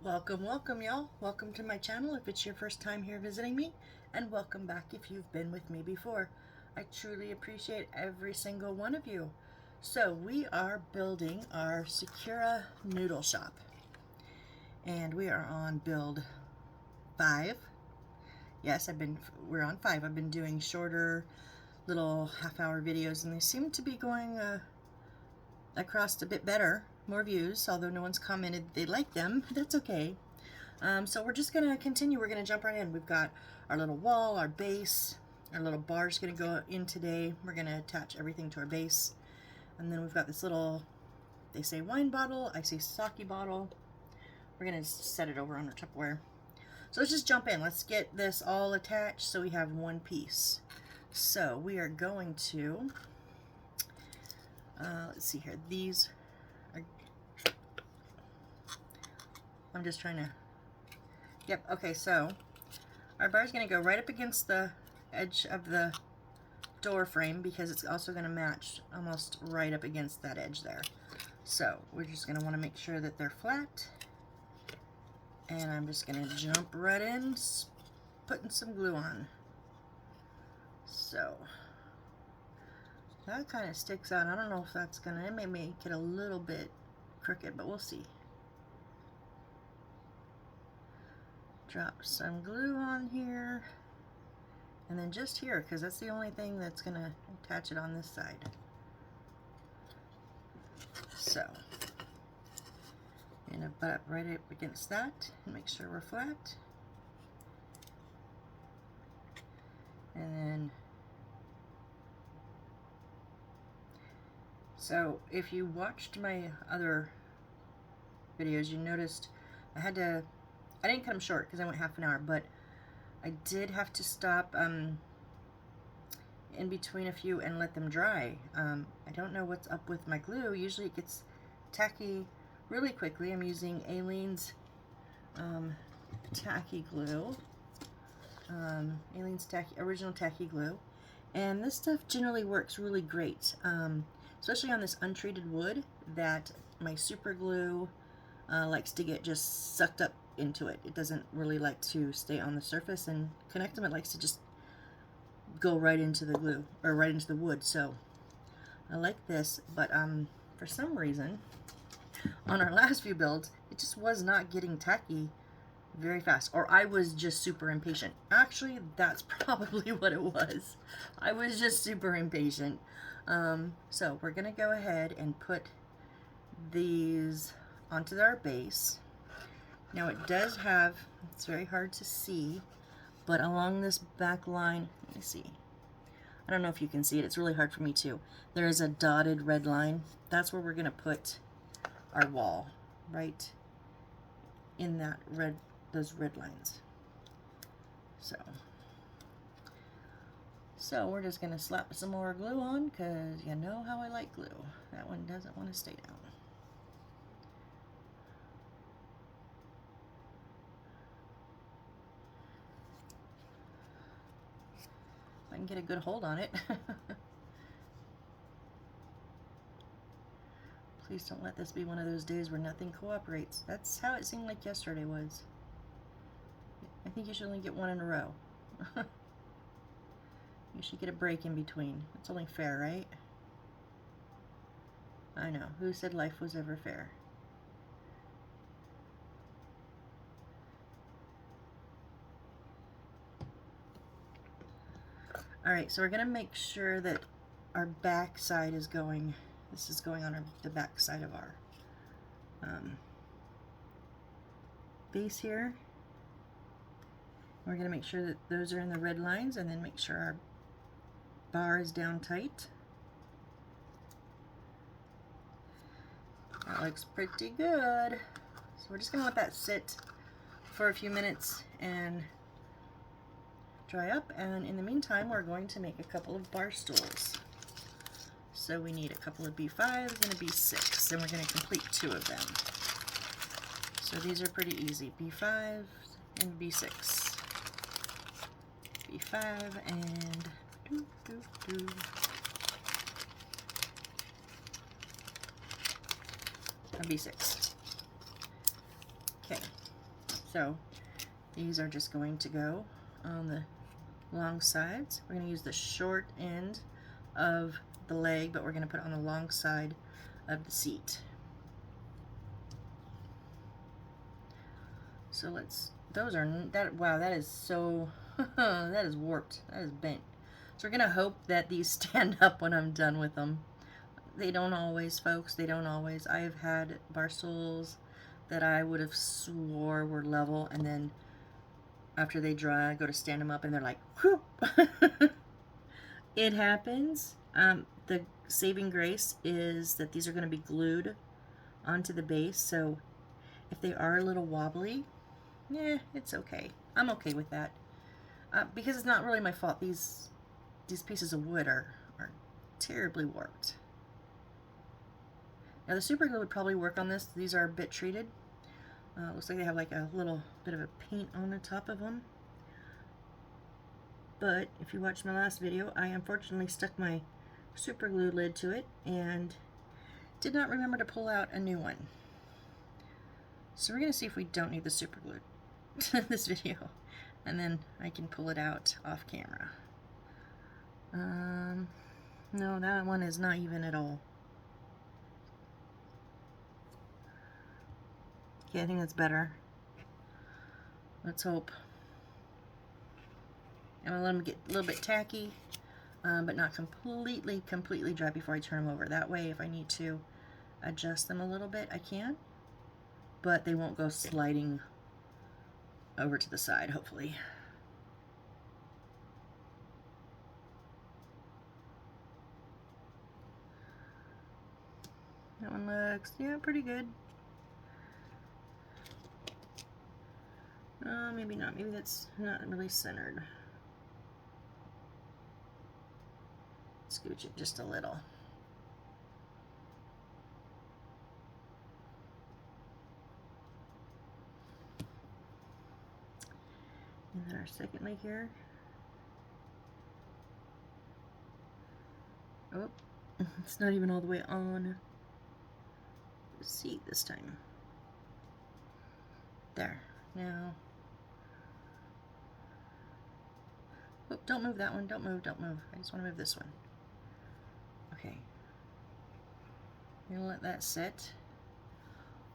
Welcome y'all. Welcome to my channel if it's your first time here visiting me, and welcome back if you've been with me before. I truly appreciate every single one of you. So we are building our Sakura Noodle Shop, and we are on build 5. Yes, we're on 5. I've been doing shorter little half-hour videos, and they seem to be going across a bit better, more views, although no one's commented they like them. That's okay. So we're just gonna continue. We're gonna jump right in. We've got our little wall, our base, our little bar's gonna go in today. We're gonna attach everything to our base, and then we've got this little, they say wine bottle, I say sake bottle. We're gonna set it over on our Tupperware. So let's just jump in. Let's get this all attached so we have one piece. So we are going to let's see here. These are, I'm just trying to, yep, okay, so our bar is going to go right up against the edge of the door frame because it's also going to match almost right up against that edge there. So we're just going to want to make sure that they're flat, and I'm just going to jump right in, putting some glue on. So that kind of sticks out. I don't know if that's gonna, it may make it a little bit crooked, but we'll see. Drop some glue on here, and then just here, because that's the only thing that's gonna attach it on this side. So I'm gonna butt up right up against that and make sure we're flat. And then, so if you watched my other videos, you noticed I didn't cut them short because I went half an hour, but I did have to stop in between a few and let them dry. I don't know what's up with my glue. Usually it gets tacky really quickly. I'm using Aleene's tacky glue. Aleene's original tacky glue, and this stuff generally works really great, especially on this untreated wood that my super glue likes to get just sucked up into it. It doesn't really like to stay on the surface and connect them. It likes to just go right into the glue, or right into the wood. So I like this, but for some reason on our last few builds it just was not getting tacky very fast, or I was just super impatient. Actually, that's probably what it was. I was just super impatient. So we're gonna go ahead and put these onto our base. Now it does have, it's very hard to see, but along this back line, let me see. I don't know if you can see it. It's really hard for me too. There is a dotted red line. That's where we're gonna put our wall, right in that red, those red lines. So we're just gonna slap some more glue on, because you know how I like glue. That one doesn't want to stay down. If I can get a good hold on it. Please don't let this be one of those days where nothing cooperates. That's how it seemed like yesterday was. I think you should only get one in a row. You should get a break in between. It's only fair, right? I know. Who said life was ever fair? Alright, so we're going to make sure that our back side is going, this is going on the back side of our base here. We're going to make sure that those are in the red lines, and then make sure our bar is down tight. That looks pretty good. So we're just going to let that sit for a few minutes and dry up, and in the meantime we're going to make a couple of bar stools. So we need a couple of B5s and a B6, and we're going to complete 2 of them. So these are pretty easy, B5 and B6. B5 and a B6. Okay, So these are just going to go on the long sides. We're going to use the short end of the leg, but we're going to put it on the long side of the seat. So let's, those are, that, wow, that is so, that is warped, that is bent. So we're going to hope that these stand up when I'm done with them. They don't always, folks, they don't always. I have had bar stools that I would have swore were level, and then after they dry, I go to stand them up and they're like, whoop. It happens. The saving grace is that these are going to be glued onto the base, so if they are a little wobbly, yeah, it's okay. I'm okay with that. Because it's not really my fault. These pieces of wood are terribly warped. Now the super glue would probably work on this. These are bit treated. Looks like they have like a little bit of a paint on the top of them. But if you watched my last video, I unfortunately stuck my super glue lid to it and did not remember to pull out a new one. So we're going to see if we don't need the super glue this video, and then I can pull it out off camera. No, that one is not even at all. Okay, I think that's better. Let's hope. I'm going to let them get a little bit tacky, but not completely dry before I turn them over. That way, if I need to adjust them a little bit, I can. But they won't go sliding over to the side, hopefully. That one looks, yeah, pretty good. Maybe not. Maybe that's not really centered. Scooch it just a little. And then our second leg here. Oh, it's not even all the way on the seat this time. There. Now. Oh, don't move that one. Don't move. Don't move. I just want to move this one. Okay. I'm gonna let that sit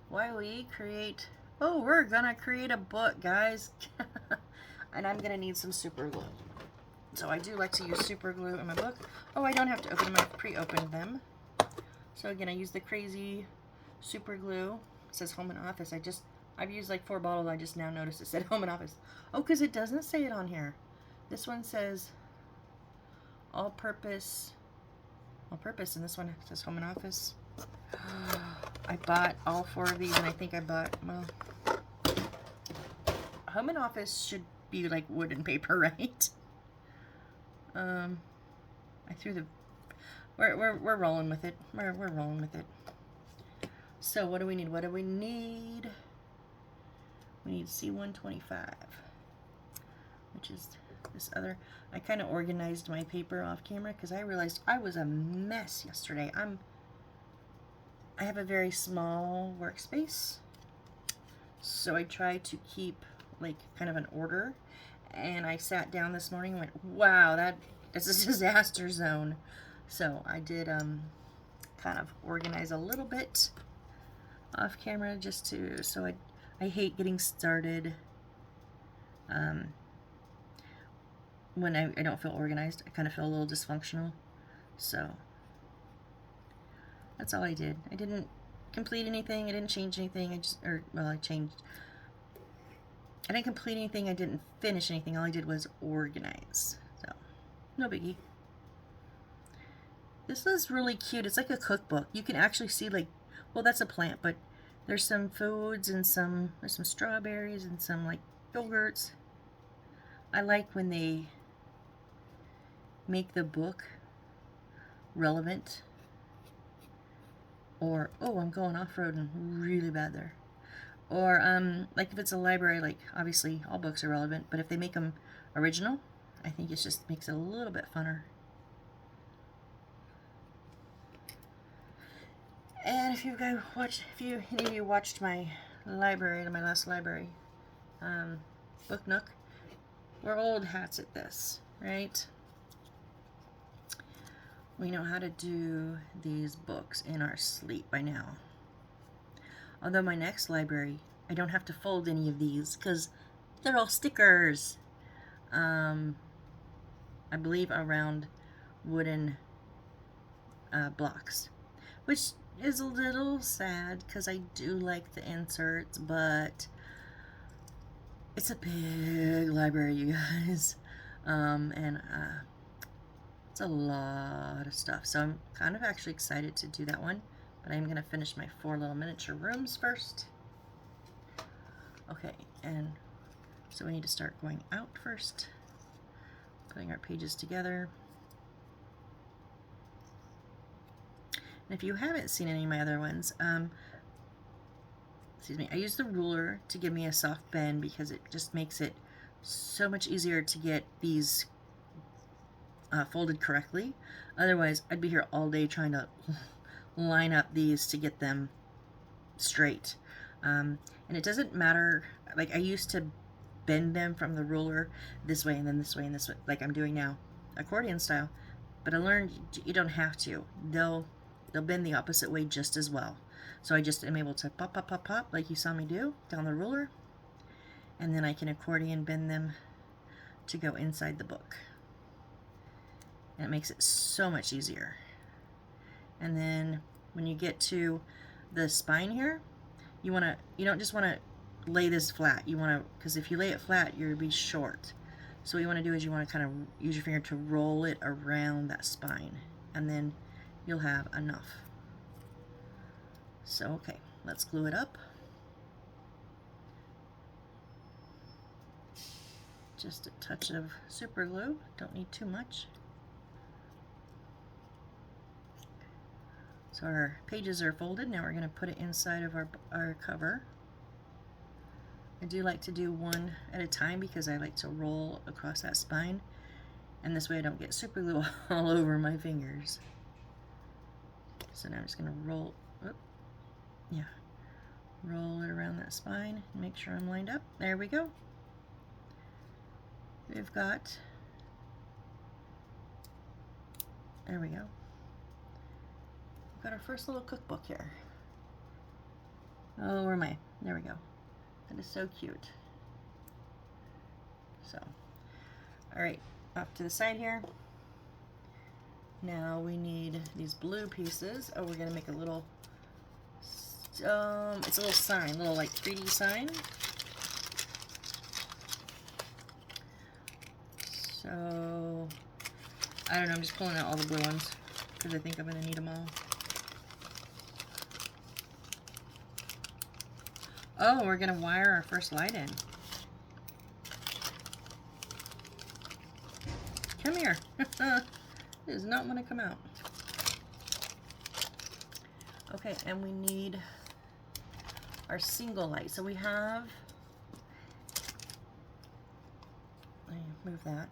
while we create. Oh, we're gonna create a book, guys. And I'm gonna need some super glue. So I do like to use super glue in my book. Oh, I don't have to open them. I've pre-opened them. So again, I use the crazy super glue. It says home and office. I've used like 4 bottles. I just now noticed it said home and office. Oh, because it doesn't say it on here. This one says all-purpose, and this one says home and office. I bought all 4 of these, and I think I bought, well, home and office should be like wood and paper, right? I threw the, we're rolling with it. We're rolling with it. So what do we need? What do we need? We need C125, which is this other. I kind of organized my paper off camera because I realized I was a mess yesterday. I have a very small workspace, so I try to keep like kind of an order. And I sat down this morning and went, wow, that is a disaster zone. So I did kind of organize a little bit off camera just to, so I hate getting started when I don't feel organized. I kind of feel a little dysfunctional. So that's all I did. I didn't complete anything. I didn't change anything. I didn't complete anything. I didn't finish anything. All I did was organize. So no biggie. This is really cute. It's like a cookbook. You can actually see, like, well, that's a plant, but there's some foods and there's some strawberries and some like yogurts. I like when they make the book relevant. Or, oh, I'm going off-roading really bad there. Or, like if it's a library, like obviously all books are relevant, but if they make them original, I think it just makes it a little bit funner. And if any of you watched my library, my last library Book Nook. We're old hats at this, right? We know how to do these books in our sleep by now. Although my next library, I don't have to fold any of these because they're all stickers. I believe around wooden blocks, which is a little sad because I do like the inserts, but it's a big library, you guys, and it's a lot of stuff. So I'm kind of actually excited to do that one, but I'm going to finish my 4 little miniature rooms first. Okay, and so we need to start going out first, putting our pages together. And if you haven't seen any of my other ones, excuse me, I use the ruler to give me a soft bend because it just makes it so much easier to get these folded correctly. Otherwise, I'd be here all day trying to line up these to get them straight. And it doesn't matter, like I used to bend them from the ruler this way and then this way and this way, like I'm doing now, accordion style. But I learned you don't have to. They'll bend the opposite way just as well. So I just am able to pop, pop, pop, pop, like you saw me do, down the ruler. And then I can accordion bend them to go inside the book. And it makes it so much easier. And then when you get to the spine here, you don't just want to lay this flat. You want to, because if you lay it flat, you'll be short. So what you want to do is you want to kind of use your finger to roll it around that spine. And then you'll have enough. So, okay, let's glue it up. Just a touch of super glue, don't need too much. So our pages are folded, now we're going to put it inside of our cover. I do like to do one at a time because I like to roll across that spine, and this way I don't get super glue all over my fingers. So now I'm just going to roll it around that spine and make sure I'm lined up. There we go. We've got, there we go. We've got our first little cookbook here. Oh, where am I? There we go. That is so cute. So, all right, off to the side here. Now we need these blue pieces. Oh, we're gonna make a little, it's a little sign, little like 3D sign. So, I don't know, I'm just pulling out all the blue ones because I think I'm gonna need them all. Oh, we're gonna wire our first light in. Come here. It does not want to come out. Okay, and we need our single light. So we have, let me move that.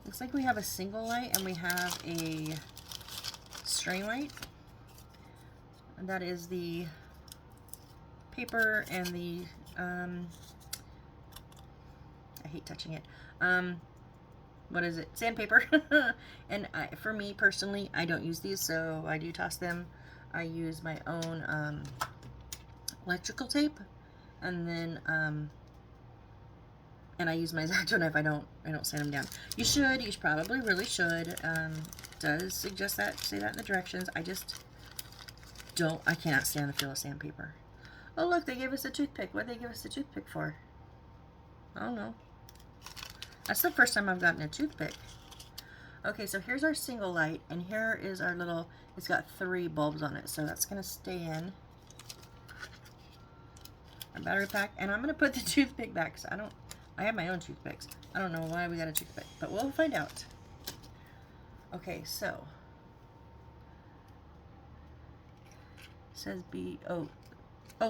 Looks like we have a single light and we have a string light. And that is the paper and the, I hate touching it. What is it? Sandpaper. And for me personally, I don't use these, so I do toss them. I use my own electrical tape, and then and I use my X-Acto knife. I don't sand them down. You should. You probably really should. Does suggest that. Say that in the directions. I just don't. I cannot stand the feel of sandpaper. Oh look, they gave us a toothpick. What did they give us a toothpick for? I don't know. That's the first time I've gotten a toothpick. Okay, so here's our single light, and here is our little, it's got 3 bulbs on it, so that's going to stay in our battery pack. And I'm going to put the toothpick back, because I have my own toothpicks. I don't know why we got a toothpick, but we'll find out. Okay, so it says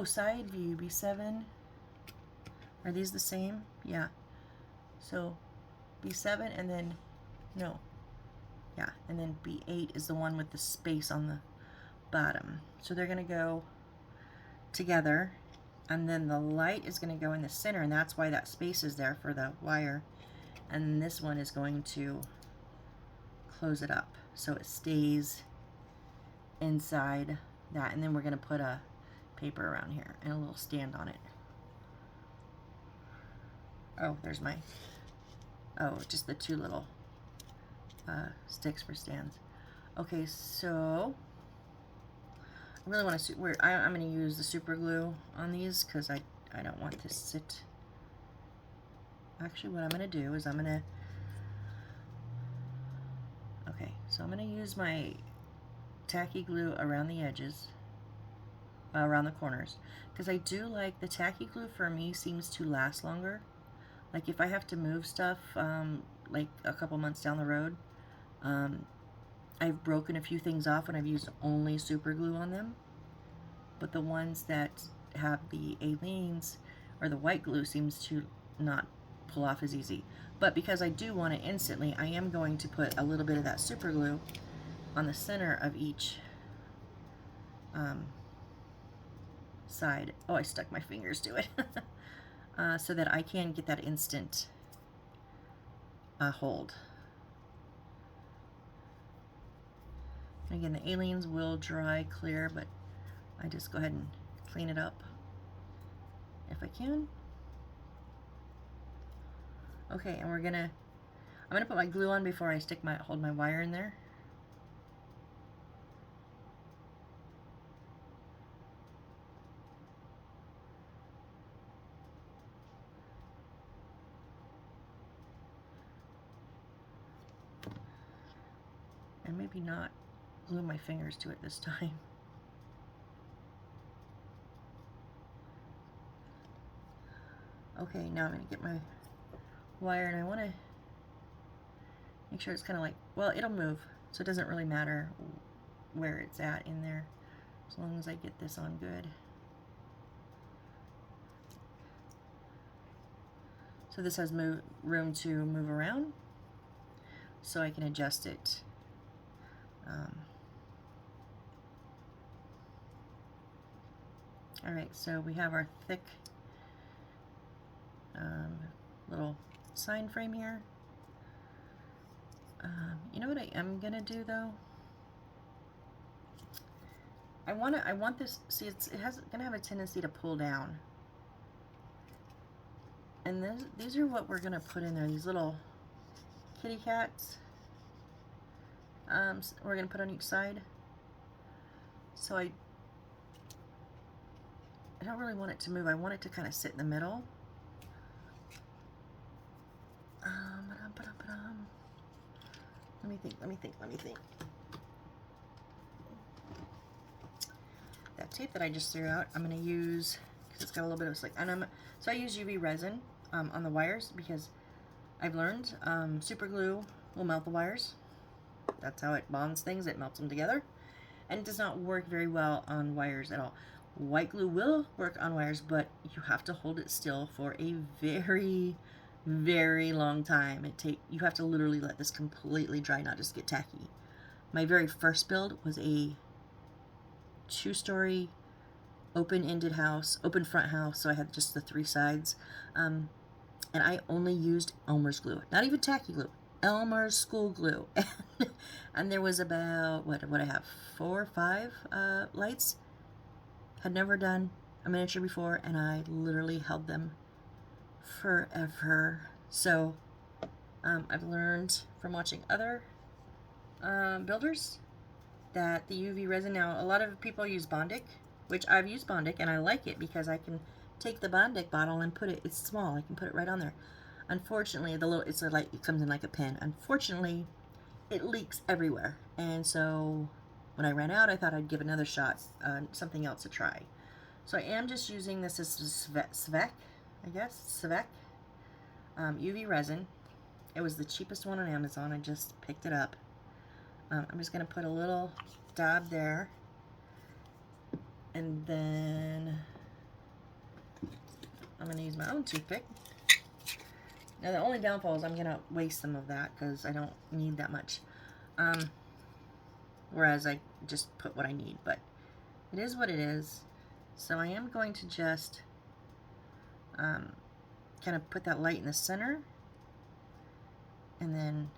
side view, B7. Are these the same? Yeah. So B7 and then, no. Yeah, and then B8 is the one with the space on the bottom. So they're going to go together. And then the light is going to go in the center, and that's why that space is there for the wire. And this one is going to close it up so it stays inside that. And then we're going to put a paper around here and a little stand on it. Oh, there's my, oh, just the two little sticks for stands. Okay, so I really want to, I'm going to use the super glue on these because I don't want this to sit. Actually, what I'm going to do is I'm going to, okay, so I'm going to use my tacky glue around the edges, around the corners, because I do like the tacky glue. For me, seems to last longer. Like if I have to move stuff like a couple months down the road, I've broken a few things off when I've used only super glue on them, but the ones that have the alines or the white glue seems to not pull off as easy. But because I do want it instantly, I am going to put a little bit of that super glue on the center of each side. Oh, I stuck my fingers to it. So that I can get that instant hold. And again, the aliens will dry clear, but I just go ahead and clean it up if I can. Okay, and I'm gonna put my glue on before I hold my wire in there. And maybe not glue my fingers to it this time. Okay, now I'm going to get my wire, and I want to make sure it's kind of like, well, it'll move, so it doesn't really matter where it's at in there, as long as I get this on good. So this has room to move around, so I can adjust it. Alright, so we have our thick little sign frame here. You know what I am gonna do though? I want this. See, it's gonna have a tendency to pull down, and these are what we're gonna put in there. These little kitty cats. We're gonna put on each side. So I don't really want it to move. I want it to kind of sit in the middle. Let me think. That tape that I just threw out, I'm going to use, because it's got a little bit of slick, so I use UV resin on the wires, because I've learned super glue will melt the wires. That's how it bonds things, it melts them together, and it does not work very well on wires at all. White glue will work on wires, but you have to hold it still for a very, very long time. You have to literally let this completely dry, not just get tacky. My very first build was a 2-story open-ended house, open front house, so I had just the 3 sides, and I only used Elmer's glue, not even tacky glue, Elmer's school glue. And there was about, what I have, 4 or 5 lights. Had never done a miniature before, and I literally held them forever. So I've learned from watching other builders that the UV resin, now a lot of people use Bondic, which I've used Bondic and I like it because I can take the Bondic bottle and put it, it's small, I can put it right on there. Unfortunately, it comes in like a pen. Unfortunately, it leaks everywhere, and so when I ran out, I thought I'd give another shot, something else to try. So I am just using this as Svec, I guess, Svec UV resin. It was the cheapest one on Amazon. I just picked it up. I'm just going to put a little dab there, and then I'm going to use my own toothpick. Now the only downfall is I'm going to waste some of that because I don't need that much. Whereas I just put what I need, but it is what it is. So I am going to just kind of put that light in the center, and then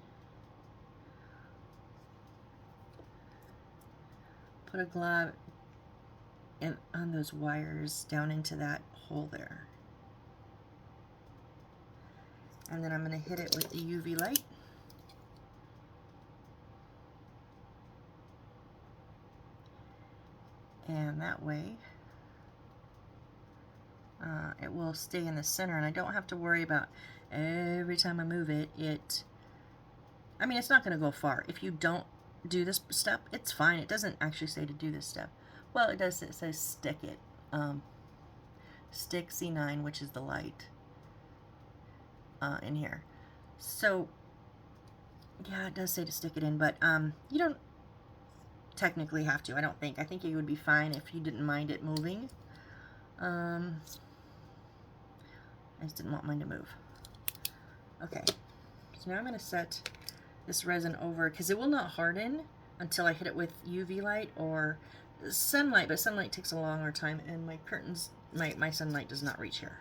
put a glob on those wires down into that hole there. And then I'm going to hit it with the UV light. And that way it will stay in the center, and I don't have to worry about every time I move it, I mean, it's not going to go far. If you don't do this step, it's fine. It doesn't actually say to do this step. Well, it does. It says stick it. Stick C9, which is the light, in here. So, yeah, it does say to stick it in, but you don't technically have to, I don't think. I think it would be fine if you didn't mind it moving. I just didn't want mine to move. Okay, so now I'm going to set this resin over, because it will not harden until I hit it with UV light or sunlight, but sunlight takes a longer time, and my curtains, my sunlight does not reach here.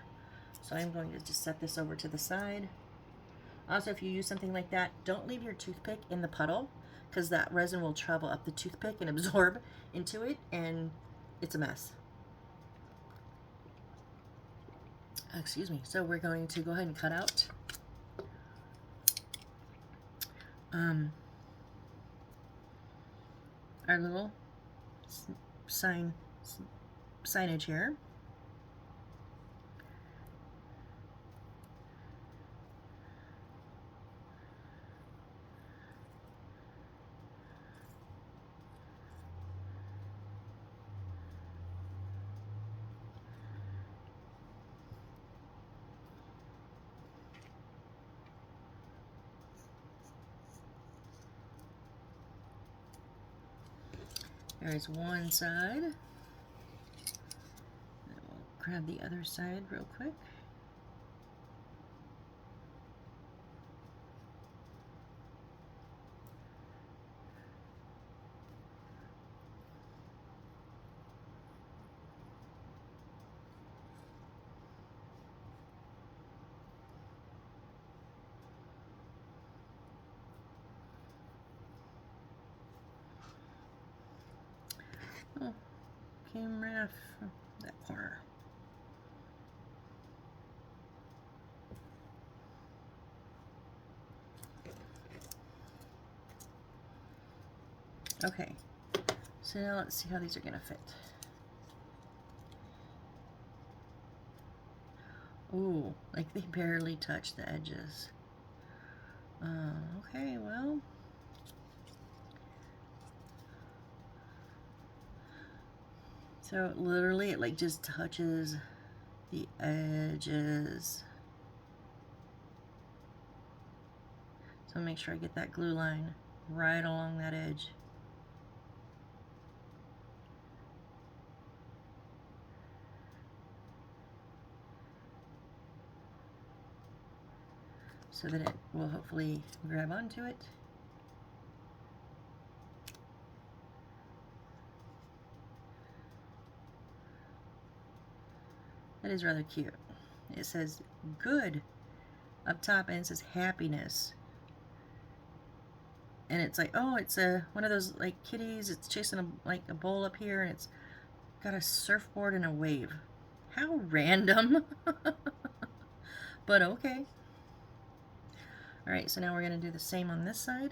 So I'm going to just set this over to the side. Also, if you use something like that, don't leave your toothpick in the puddle, because that resin will travel up the toothpick and absorb into it, and it's a mess. Excuse me. So we're going to go ahead and cut out our little signage here. There's one side. Then we'll grab the other side real quick. Oh, came right off that corner. Okay, so now let's see how these are going to fit. Ooh, like they barely touch the edges. Okay, well. So literally it like just touches the edges. So make sure I get that glue line right along that edge. So that it will hopefully grab onto it. That is rather cute. It says good up top, and it says happiness. And it's like, oh, it's one of those like kitties. It's chasing like a bowl up here, and it's got a surfboard and a wave. How random. But okay. All right, so now we're going to do the same on this side.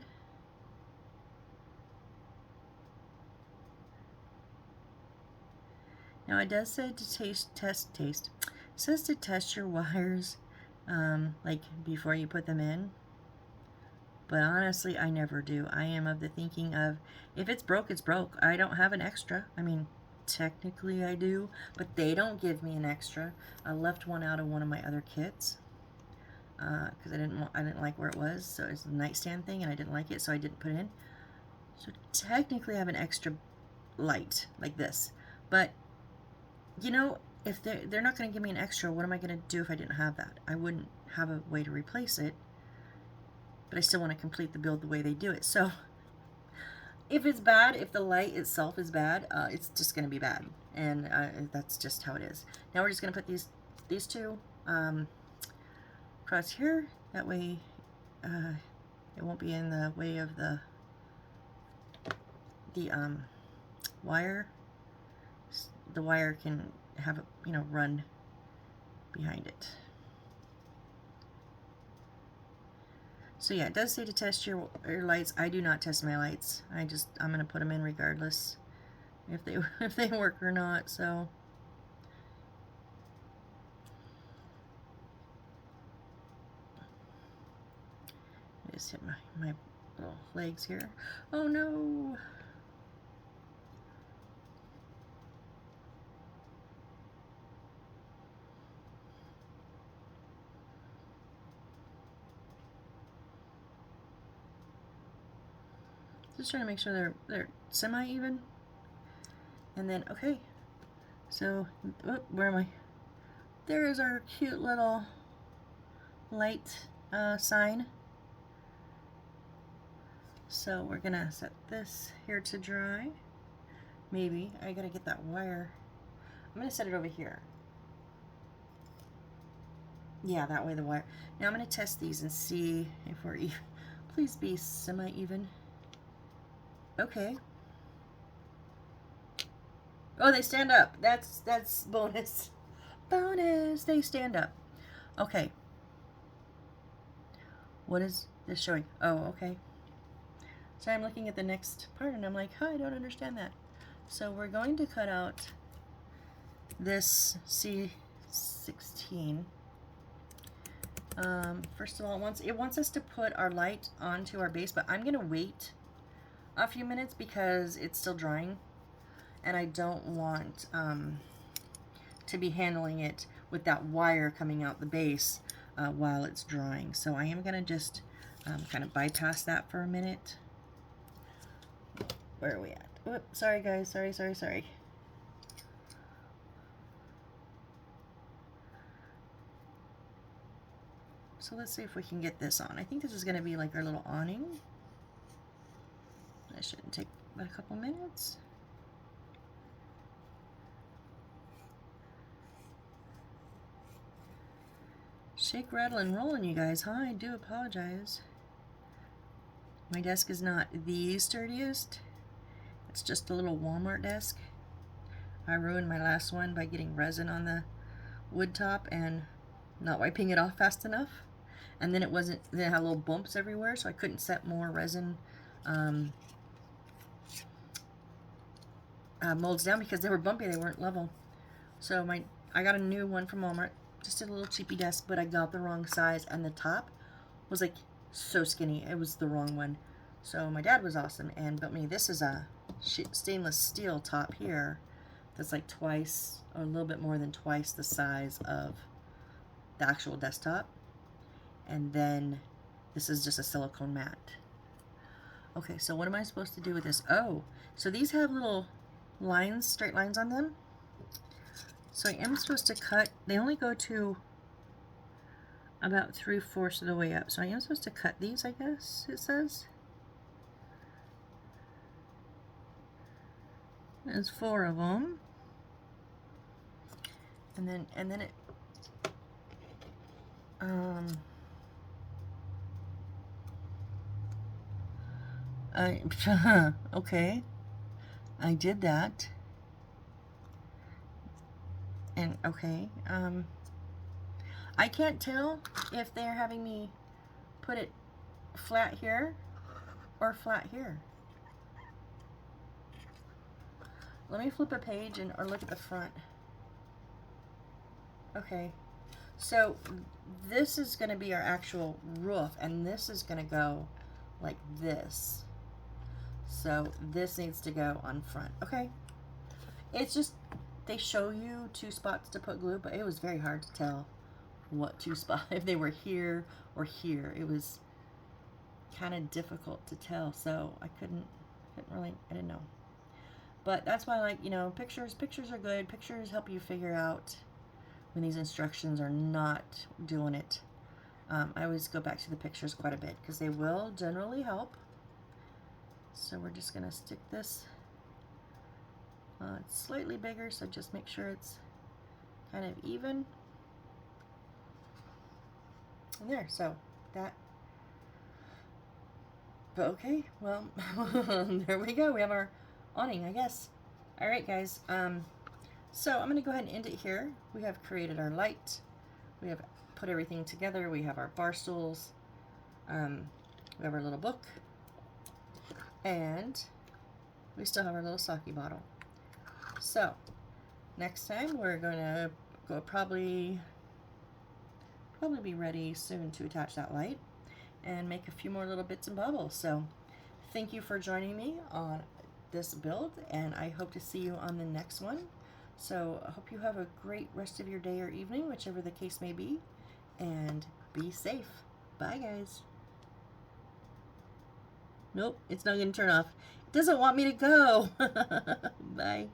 Now it does say to test. It says to test your wires, like before you put them in. But honestly, I never do. I am of the thinking of, if it's broke, it's broke. I don't have an extra. I mean, technically I do, but they don't give me an extra. I left one out of one of my other kits because I didn't like where it was. So it's a nightstand thing, and I didn't like it, so I didn't put it in. So technically I have an extra light like this, but you know, if they're not going to give me an extra, what am I going to do if I didn't have that? I wouldn't have a way to replace it, but I still want to complete the build the way they do it. So if it's bad, if the light itself is bad, it's just going to be bad, and that's just how it is. Now we're just going to put these two across here. That way it won't be in the way of the wire. The wire can have it, you know, run behind it. So yeah, it does say to test your lights. I do not test my lights. I'm gonna put them in regardless if they work or not. So I just hit my little legs here. Oh no! Just trying to make sure they're semi-even. And then, okay, so, where am I? There is our cute little light sign. So we're gonna set this here to dry. Maybe, I gotta get that wire. I'm gonna set it over here. Yeah, that way the wire. Now I'm gonna test these and see if we're even. Please be semi-even. Okay. Oh, they stand up. That's bonus. Bonus, they stand up. Okay. What is this showing? Oh, okay. So I'm looking at the next part and I'm like, huh, I don't understand that. So we're going to cut out this C16. First of all, it wants us to put our light onto our base, but I'm going to wait a few minutes because it's still drying. And I don't want to be handling it with that wire coming out the base while it's drying. So I am going to just kind of bypass that for a minute. Where are we at? Oops, sorry guys, sorry. So let's see if we can get this on. I think this is going to be like our little awning. That shouldn't take but a couple minutes. Shake, rattle, and roll, you guys, huh? I do apologize. My desk is not the sturdiest. It's just a little Walmart desk. I ruined my last one by getting resin on the wood top and not wiping it off fast enough. And then then it had little bumps everywhere, so I couldn't set more resin molds down because they were bumpy, they weren't level. So I got a new one from Walmart. Just a little cheapy desk, but I got the wrong size, and the top was like so skinny. It was the wrong one. So my dad was awesome and built me. This is a stainless steel top here that's like twice or a little bit more than twice the size of the actual desktop. And then this is just a silicone mat. Okay, so what am I supposed to do with this? Oh, so these have little lines, straight lines on them. So I am supposed to cut, they only go to about 3/4 of the way up. So I am supposed to cut these, I guess it says. There's 4 of them. And then it, okay, I did that. And okay, I can't tell if they're having me put it flat here or flat here. Let me flip a page or look at the front. Okay, so this is going to be our actual roof, and this is going to go like this. So this needs to go on front. Okay, it's just they show you 2 spots to put glue, but it was very hard to tell what 2 spots, if they were here or here. It was kind of difficult to tell, so I didn't know. But that's why I like, you know, pictures are good. Pictures help you figure out when these instructions are not doing it. I always go back to the pictures quite a bit because they will generally help. So we're just going to stick this. It's slightly bigger, so just make sure it's kind of even. And there, so that. But okay, well, there we go. We have our awning, I guess. All right, guys. So I'm going to go ahead and end it here. We have created our light. We have put everything together. We have our bar stools. We have our little book. And we still have our little sake bottle. So next time we're going to go probably be ready soon to attach that light and make a few more little bits and bobbles. So thank you for joining me on this build, and I hope to see you on the next one. So I hope you have a great rest of your day or evening, whichever the case may be, and be safe. Bye, guys. Nope, it's not going to turn off. It doesn't want me to go. Bye.